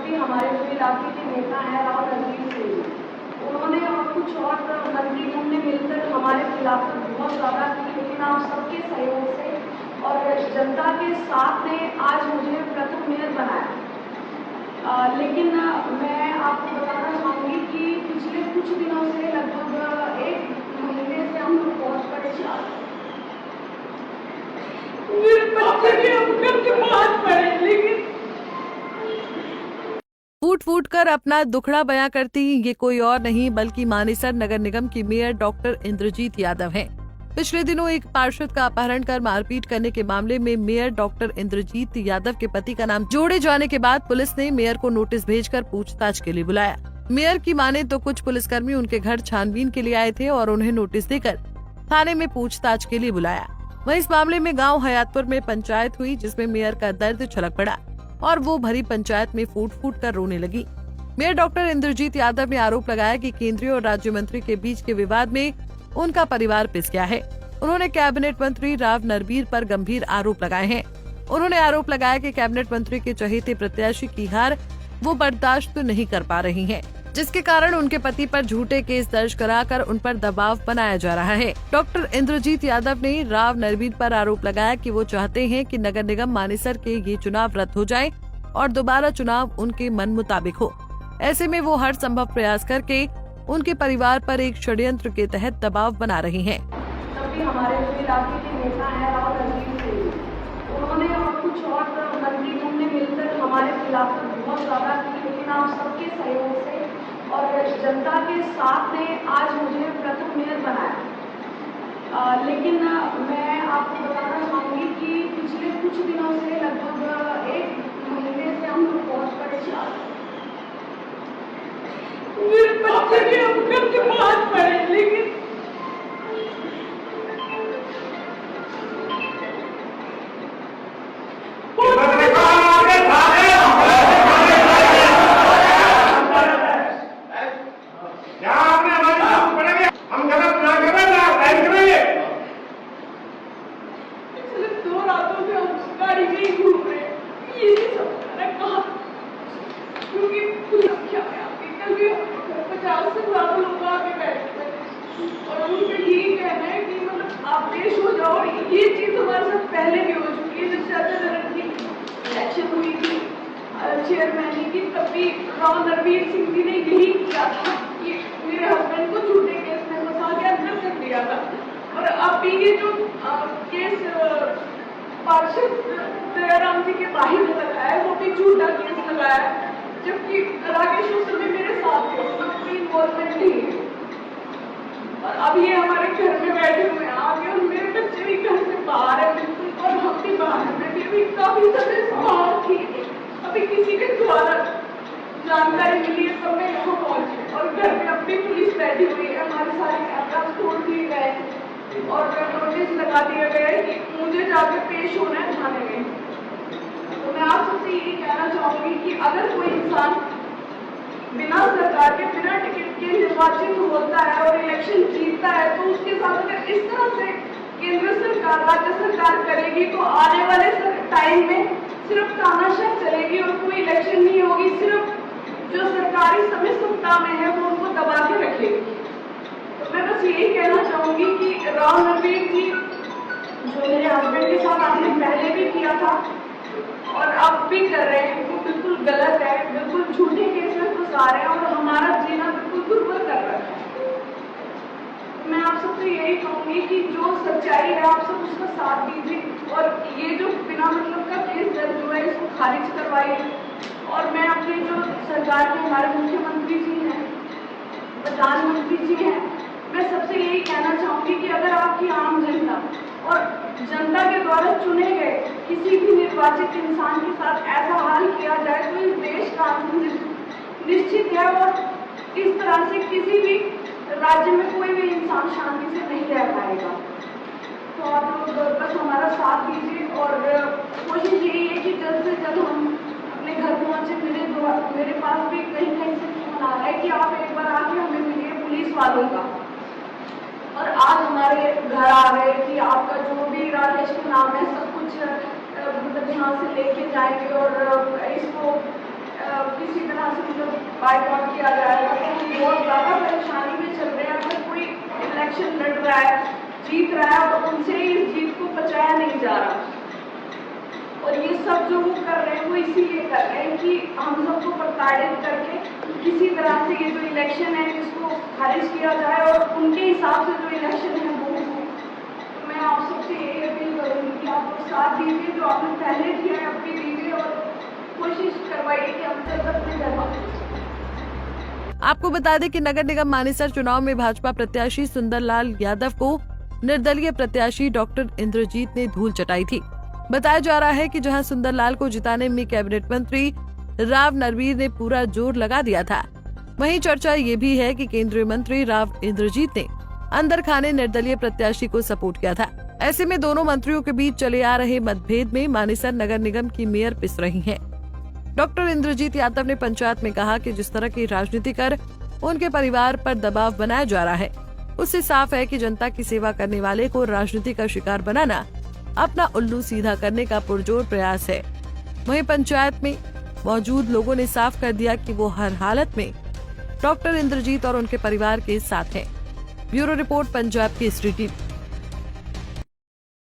भी हमारे जो इलाके के नेता हैं राव नरवीर सिंह, उन्होंने और कुछ और मंत्रियों ने मिलकर हमारे खिलाफ बहुत ज़्यादा की, लेकिन आप सबके सहयोग से और जनता के साथ ने आज मुझे प्रथम मेयर बनाया। लेकिन मैं आपको बताना चाहूँगी कि पिछले कुछ दिनों से लगभग 1 महीने से हम लोग बहुत परेशान हैं। मेरे बच्चे भी हम करके बहुत पड़े, लेकिन फूट फूट कर अपना दुखड़ा बयां करती ये कोई और नहीं बल्कि मानेसर नगर निगम की मेयर डॉक्टर इंद्रजीत यादव हैं। पिछले दिनों एक पार्षद का अपहरण कर मारपीट करने के मामले में मेयर डॉक्टर इंद्रजीत यादव के पति का नाम जोड़े जाने के बाद पुलिस ने मेयर को नोटिस भेजकर पूछताछ के लिए बुलाया। मेयर की माने तो कुछ पुलिसकर्मी उनके घर छानबीन के लिए आए थे और उन्हें नोटिस देकर थाने में पूछताछ के लिए बुलाया। वहीं इस मामले में गाँव हयातपुर में पंचायत हुई, जिसमें मेयर का दर्द छलक पड़ा और वो भरी पंचायत में फूट फूट कर रोने लगी। मेयर डॉक्टर इंद्रजीत यादव ने आरोप लगाया कि केंद्रीय और राज्य मंत्री के बीच के विवाद में उनका परिवार पिस गया है। उन्होंने कैबिनेट मंत्री राव नरवीर पर गंभीर आरोप लगाए हैं। उन्होंने आरोप लगाया कि कैबिनेट मंत्री के चहेते प्रत्याशी की हार वो बर्दाश्त नहीं कर पा रही हैं, जिसके कारण उनके पति पर झूठे केस दर्ज कराकर उन पर दबाव बनाया जा रहा है। डॉक्टर इंद्रजीत यादव ने राव नरवीर पर आरोप लगाया कि वो चाहते हैं कि नगर निगम मानेसर के ये चुनाव रद्द हो जाए और दोबारा चुनाव उनके मन मुताबिक हो। ऐसे में वो हर संभव प्रयास करके उनके परिवार पर एक षड्यंत्र के तहत दबाव बना रही हैं। तभी हमारे जो इलाके के नेता हैं राव नरवीर सिंह, उन्होंने और कुछ और मंत्रियों ने मिलकर हमारे खिलाफ बहुत ज्यादा की, लेकिन आप सबके सहयोग से और जनता के साथ ने आज मुझे प्रथम मेयर बनाया। लेकिन मैं आपको बताना चाहूँगी कि पिछले कुछ दिनों से लगभग 1 महीने से हम लोग बहुत परेशान हैं। मेरे बच्चे भी हम करके बहुत पड़े, लेकिन ये चीज हमारे साथ पहले भी हो चुकी है। जब चाचा जनक की इलेक्शन हुई थी चेयरमैन की, तब भी राव नरवीर सिंह जी ने यही किया था कि मेरे हस्बैंड को झूठे केस में फंसा के अंदर कर दिया था। और अब भी ये जो केस पार्षद दयाराम जी के भाई ने लगाया, वो भी झूठा केस लगाया, जबकि राकेश उसमें मेरे साथ थे, उसमें कोई इन्वॉल्वमेंट नहीं है। और अब ये हमारे घर में बैठे हुए हैं आगे, और मेरे बच्चे भी घर से बाहर है बिल्कुल, और हम भी बाहर हैं। मैं भी काफी समय बाहर थी, अभी किसी के द्वारा जानकारी मिली है तब मैं यहाँ पहुंची, और घर में अब भी पुलिस बैठी हुई है। हमारे सारे कैमरा तोड़ दिए गए और नोटिस लगा दिया गया है कि मुझे जाकर पेश होना है थाने में। तो मैं आप सबसे यही कहना चाहूंगी कि अगर कोई इंसान बिना सरकार के बिना टिकट के निर्वाचित होता है और इलेक्शन जीतता है, तो उसके साथ अगर इस तरह से केंद्र सरकार राज्य सरकार करेगी तो आने वाले टाइम में सिर्फ तानाशाह चलेगी और कोई इलेक्शन नहीं होगी। सिर्फ जो सरकारी समय सत्ता में है वो उनको दबा के रखेगी। तो मैं बस यही कहना चाहूंगी कि राव नरवीर जी जो मेरे हस्बैंड के साथ आपने पहले भी किया था और अब भी कर रहे हैं, वो बिल्कुल गलत है, बिल्कुल झूठे केस में फंसा रहे हैं और हमारा जीना बिल्कुल दुर्भर कर रहा है। मैं आप सबसे यही कहूंगी कि जो सच्चाई है आप सब उसका साथ दीजिए, और ये जो बिना मतलब का केस दर्ज हुआ है इसको खारिज करवाइए। और मैं अपने जो सरकार के हमारे मुख्यमंत्री जी हैं, प्रधानमंत्री जी हैं, मैं सबसे यही कहना चाहूंगी कि अगर आपकी आम जनता और जनता के द्वारा चुने गए किसी भी निर्वाचित इंसान के साथ ऐसा हाल किया जाए तो इस देश का निश्चित है, और इस तरह से किसी भी राज्य में कोई भी इंसान शांति से नहीं रह पाएगा। तो आप लोग बस हमारा साथ दीजिए और कोशिश यही है कि जल्द से जल्द हम अपने घर पहुंचे। मेरे पास भी कहीं कहीं से फोन आ रहा है कि आप एक बार आके हमें मिलिए पुलिस वालों का, और आज हमारे घर आ गए कि आपका जो भी राकेश का नाम है सब कुछ मतलब यहाँ से लेके जाएंगे और इसको किसी से जब बाइकआउट किया जाएगा तो बहुत ज़्यादा परेशानी में चल रहे हैं। अगर कोई इलेक्शन लड़ रहा है, जीत रहा है, तो उनसे इस जीत को बचाया नहीं जा रहा। और ये सब जो वो कर रहे हैं वो इसीलिए कर रहे हैं कि हम सबको प्रताड़ित करके किसी तरह से ये जो इलेक्शन है इसको खारिज किया जाए और उनके हिसाब से जो इलेक्शन है वो हो। तो मैं आप सबसे यही अपील करूँगी कि आप लोग साथ दीजिए, जो आपने पहले किया है अपनी दीजिए और कोशिश करवाइए कि हम सब अपने घर वापस। आपको बता दें कि नगर निगम मानेसर चुनाव में भाजपा प्रत्याशी सुंदरलाल यादव को निर्दलीय प्रत्याशी डॉक्टर इंद्रजीत ने धूल चटाई थी। बताया जा रहा है कि जहां सुंदरलाल को जिताने में कैबिनेट मंत्री राव नरवीर ने पूरा जोर लगा दिया था, वहीं चर्चा ये भी है कि केंद्रीय मंत्री राव इंद्रजीत ने अंदर खाने निर्दलीय प्रत्याशी को सपोर्ट किया था। ऐसे में दोनों मंत्रियों के बीच चले आ रहे मतभेद में मानेसर नगर निगम की मेयर पिस रही हैं। डॉक्टर इंद्रजीत यादव ने पंचायत में कहा कि जिस तरह की राजनीति कर उनके परिवार पर दबाव बनाया जा रहा है, उससे साफ है कि जनता की सेवा करने वाले को राजनीति का शिकार बनाना अपना उल्लू सीधा करने का पुरजोर प्रयास है। वहीं पंचायत में मौजूद लोगों ने साफ कर दिया कि वो हर हालत में डॉक्टर इंद्रजीत और उनके परिवार के साथ हैं। Bureau report, Punjab Kesari TV.